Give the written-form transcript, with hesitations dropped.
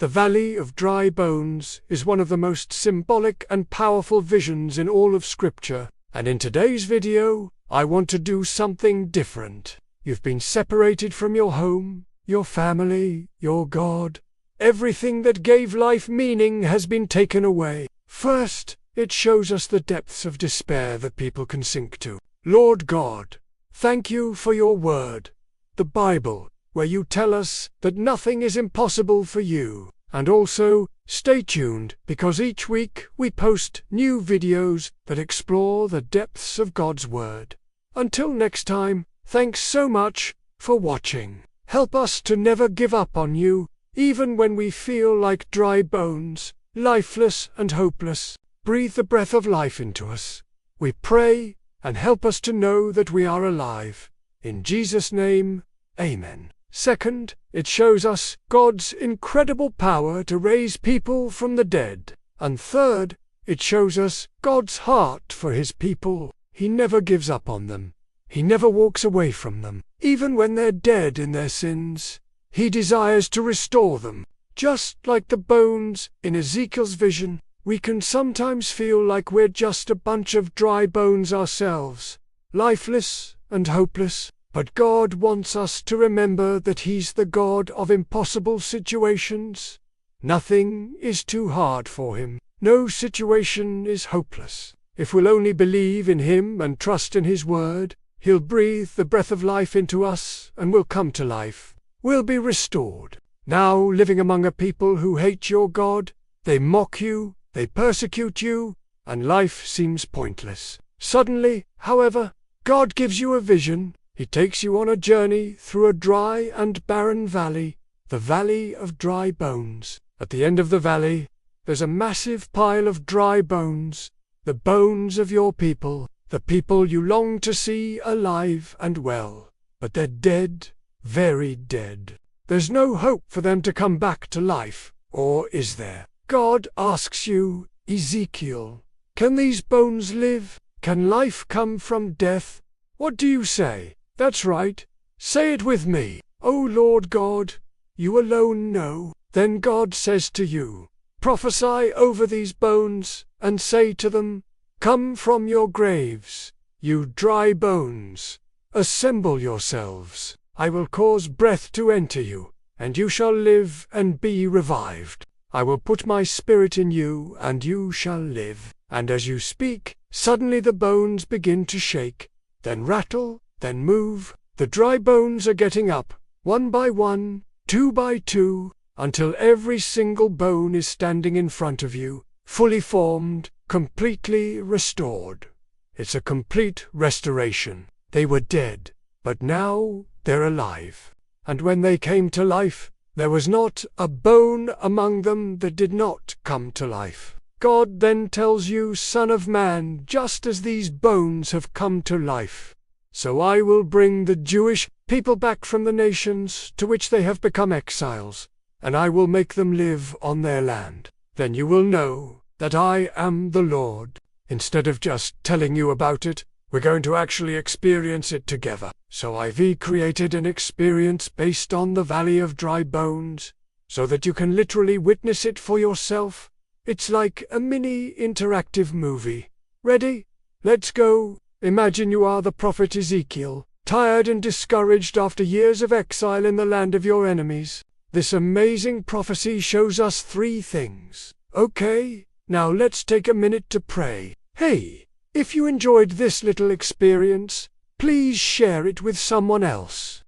The Valley of Dry Bones is one of the most symbolic and powerful visions in all of Scripture, and in today's video, I want to do something different. You've been separated from your home, your family, your God. Everything that gave life meaning has been taken away. First, it shows us the depths of despair that people can sink to. Lord God, thank you for your word, the Bible, where you tell us that nothing is impossible for you. And also, stay tuned, because each week we post new videos that explore the depths of God's word. Until next time, thanks so much for watching. Help us to never give up on you, even when we feel like dry bones, lifeless and hopeless. Breathe the breath of life into us, we pray, and help us to know that we are alive. In Jesus' name, amen. Second, it shows us God's incredible power to raise people from the dead. And third, it shows us God's heart for his people. He never gives up on them. He never walks away from them. Even when they're dead in their sins, he desires to restore them. Just like the bones in Ezekiel's vision, we can sometimes feel like we're just a bunch of dry bones ourselves, lifeless and hopeless. But God wants us to remember that he's the God of impossible situations. Nothing is too hard for him. No situation is hopeless. If we'll only believe in him and trust in his word, he'll breathe the breath of life into us and we'll come to life. We'll be restored. Now, living among a people who hate your God, they mock you, they persecute you, and life seems pointless. Suddenly, however, God gives you a vision. He takes you on a journey through a dry and barren valley, the Valley of Dry Bones. At the end of the valley, there's a massive pile of dry bones, the bones of your people, the people you long to see alive and well. But they're dead, very dead. There's no hope for them to come back to life, or is there? God asks you, Ezekiel, can these bones live? Can life come from death? What do you say? That's right. Say it with me. O Lord God, you alone know. Then God says to you, prophesy over these bones, and say to them, come from your graves, you dry bones. Assemble yourselves. I will cause breath to enter you, and you shall live and be revived. I will put my spirit in you, and you shall live. And as you speak, suddenly the bones begin to shake, then rattle, then move. The dry bones are getting up, one by one, two by two, until every single bone is standing in front of you, fully formed, completely restored. It's a complete restoration. They were dead, but now they're alive. And when they came to life, there was not a bone among them that did not come to life. God then tells you, Son of Man, just as these bones have come to life, so I will bring the Jewish people back from the nations to which they have become exiles, and I will make them live on their land. Then you will know that I am the Lord. Instead of just telling you about it, we're going to actually experience it together. So I've created an experience based on the Valley of Dry Bones, so that you can literally witness it for yourself. It's like a mini interactive movie. Ready? Let's go. Imagine you are the prophet Ezekiel, tired and discouraged after years of exile in the land of your enemies. This amazing prophecy shows us three things. Okay, now let's take a minute to pray. Hey, if you enjoyed this little experience, please share it with someone else.